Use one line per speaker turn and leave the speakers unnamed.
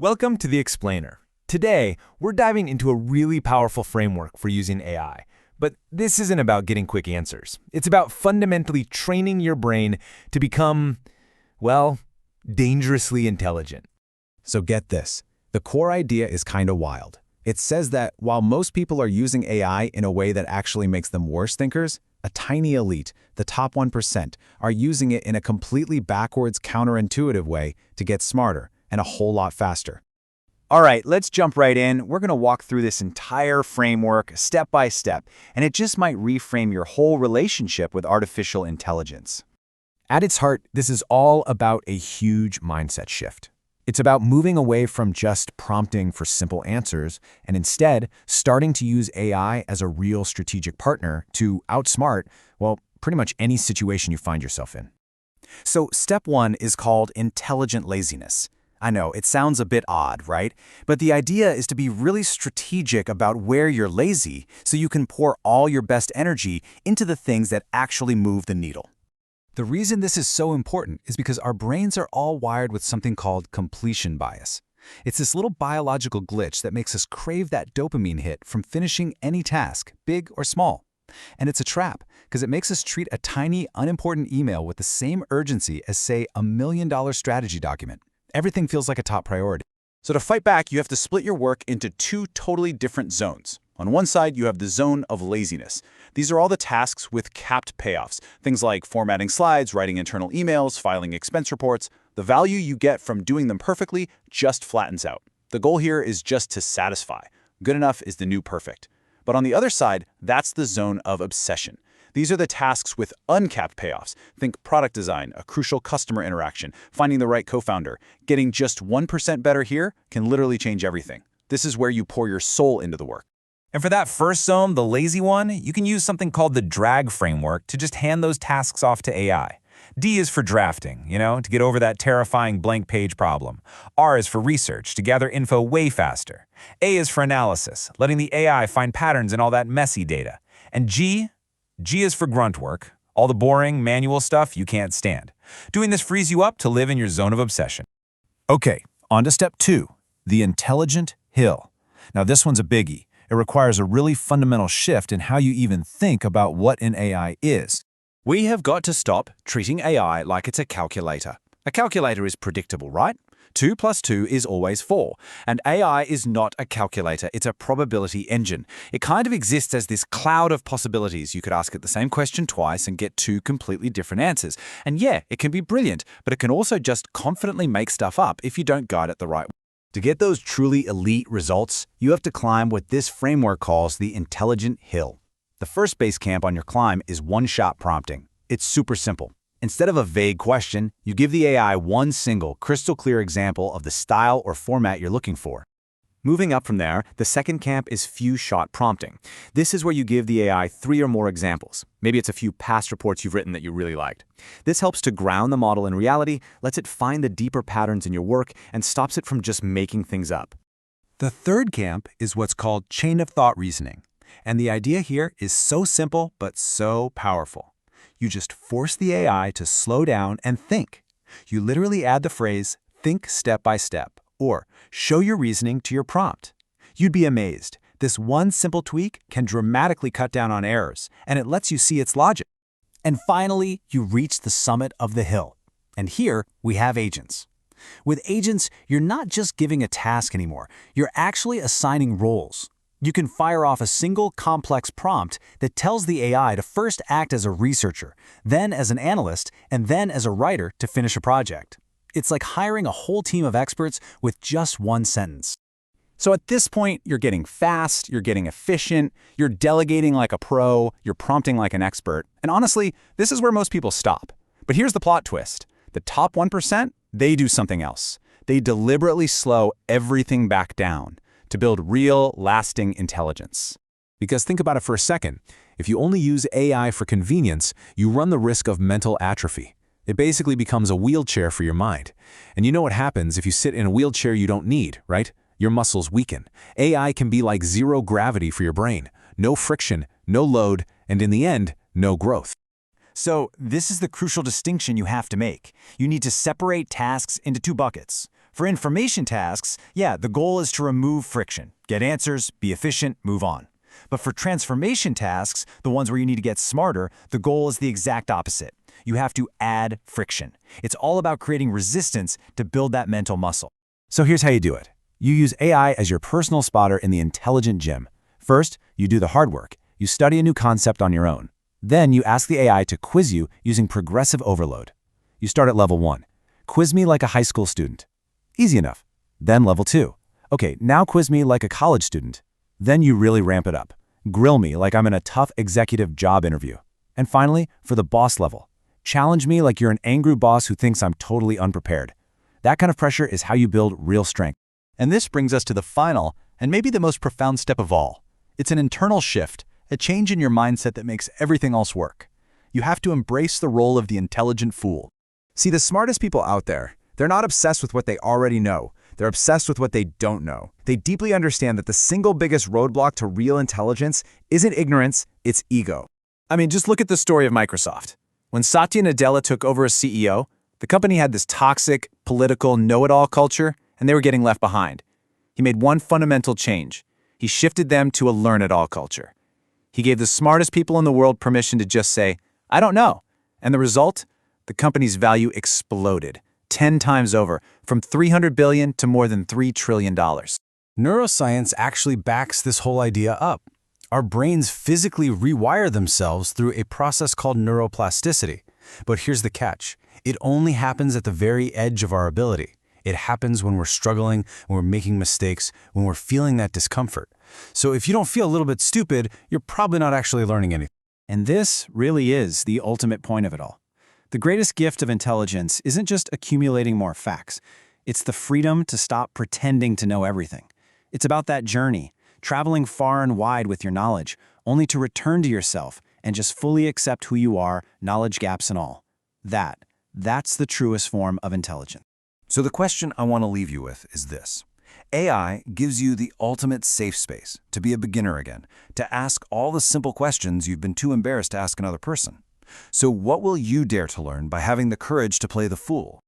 Welcome to The Explainer. Today, we're diving into a really powerful framework for using AI. But this isn't about getting quick answers. It's about fundamentally training your brain to become, well, dangerously intelligent.
So get this. The core idea is kind of wild. It says that while most people are using AI in a way that actually makes them worse thinkers, a tiny elite, the top 1%, are using it in a completely backwards, counterintuitive way to get smarter and a whole lot faster.
All right, let's jump right in. We're going to walk through this entire framework step by step, and it just might reframe your whole relationship with artificial intelligence.
At its heart, this is all about a huge mindset shift. It's about moving away from just prompting for simple answers and instead starting to use AI as a real strategic partner to outsmart, well, pretty much any situation you find yourself in.
So step one is called intelligent laziness. I know, it sounds a bit odd, right? But the idea is to be really strategic about where you're lazy so you can pour all your best energy into the things that actually move the needle.
The reason this is so important is because our brains are all wired with something called completion bias. It's this little biological glitch that makes us crave that dopamine hit from finishing any task, big or small. And it's a trap, because it makes us treat a tiny, unimportant email with the same urgency as, say, a $1 million strategy document. Everything feels like a top priority.
So to fight back, you have to split your work into two totally different zones. On one side, you have the zone of laziness. These are all the tasks with capped payoffs, things like formatting slides, writing internal emails, filing expense reports. The value you get from doing them perfectly just flattens out. The goal here is just to satisfy. Good enough is the new perfect. But on the other side, that's the zone of obsession. These are the tasks with uncapped payoffs. Think product design, a crucial customer interaction, finding the right co-founder. Getting just 1% better here can literally change everything. This is where you pour your soul into the work.
And for that first zone, the lazy one, you can use something called the D.R.A.G framework to just hand those tasks off to AI. D is for drafting, to get over that terrifying blank page problem. R is for research, to gather info way faster. A is for analysis, letting the AI find patterns in all that messy data. And G is for grunt work, all the boring, manual stuff you can't stand. Doing this frees you up to live in your zone of obsession.
Okay, on to step 2, the intelligent hill. Now this one's a biggie. It requires a really fundamental shift in how you even think about what an AI is.
We have got to stop treating AI like it's a calculator. A calculator is predictable, right? 2 plus 2 is always 4. And AI is not a calculator, it's a probability engine. It kind of exists as this cloud of possibilities. You could ask it the same question twice and get 2 completely different answers. And yeah, it can be brilliant, but it can also just confidently make stuff up if you don't guide it the right way. To get those truly elite results, you have to climb what this framework calls the intelligent hill. The first base camp on your climb is one-shot prompting. It's super simple. Instead of a vague question, you give the AI one single, crystal-clear example of the style or format you're looking for. Moving up from there, the second camp is few-shot prompting. This is where you give the AI 3 or more examples. Maybe it's a few past reports you've written that you really liked. This helps to ground the model in reality, lets it find the deeper patterns in your work, and stops it from just making things up.
The third camp is what's called chain of thought reasoning. And the idea here is so simple but so powerful. You just force the AI to slow down and think. You literally add the phrase, think step by step, or show your reasoning to your prompt. You'd be amazed. This one simple tweak can dramatically cut down on errors, and it lets you see its logic. And finally, you reach the summit of the hill. And here we have agents. With agents, you're not just giving a task anymore. You're actually assigning roles. You can fire off a single complex prompt that tells the AI to first act as a researcher, then as an analyst, and then as a writer to finish a project. It's like hiring a whole team of experts with just one sentence.
So at this point, you're getting fast, you're getting efficient, you're delegating like a pro, you're prompting like an expert. And honestly, this is where most people stop. But here's the plot twist. The top 1%, they do something else. They deliberately slow everything back down to build real, lasting intelligence.
Because think about it for a second. If you only use AI for convenience, you run the risk of mental atrophy. It basically becomes a wheelchair for your mind. And you know what happens if you sit in a wheelchair you don't need, right? Your muscles weaken. AI can be like zero gravity for your brain. No friction, no load, and in the end, no growth.
So this is the crucial distinction you have to make. You need to separate tasks into 2 buckets. For information tasks, yeah, the goal is to remove friction, get answers, be efficient, move on. But for transformation tasks, the ones where you need to get smarter, the goal is the exact opposite. You have to add friction. It's all about creating resistance to build that mental muscle.
So here's how you do it. You use AI as your personal spotter in the intelligent gym. First, you do the hard work. You study a new concept on your own. Then you ask the AI to quiz you using progressive overload. You start at level 1. Quiz me like a high school student. Easy enough. Then level 2. Okay, now quiz me like a college student. Then you really ramp it up. Grill me like I'm in a tough executive job interview. And finally, for the boss level, challenge me like you're an angry boss who thinks I'm totally unprepared. That kind of pressure is how you build real strength.
And this brings us to the final, and maybe the most profound step of all. It's an internal shift, a change in your mindset that makes everything else work. You have to embrace the role of the intelligent fool.
See, the smartest people out there, they're not obsessed with what they already know. They're obsessed with what they don't know. They deeply understand that the single biggest roadblock to real intelligence isn't ignorance, it's ego.
I mean, just look at the story of Microsoft. When Satya Nadella took over as CEO, the company had this toxic, political, know-it-all culture, and they were getting left behind. He made one fundamental change. He shifted them to a learn-it-all culture. He gave the smartest people in the world permission to just say, I don't know. And the result? The company's value exploded, 10 times over, from $300 billion to more than $3 trillion.
Neuroscience actually backs this whole idea up. Our brains physically rewire themselves through a process called neuroplasticity. But here's the catch. It only happens at the very edge of our ability. It happens when we're struggling, when we're making mistakes, when we're feeling that discomfort. So if you don't feel a little bit stupid, you're probably not actually learning anything.
And this really is the ultimate point of it all. The greatest gift of intelligence isn't just accumulating more facts. It's the freedom to stop pretending to know everything. It's about that journey, traveling far and wide with your knowledge, only to return to yourself and just fully accept who you are, knowledge gaps and all. That's the truest form of intelligence.
So the question I want to leave you with is this. AI gives you the ultimate safe space to be a beginner again, to ask all the simple questions you've been too embarrassed to ask another person. So what will you dare to learn by having the courage to play the fool?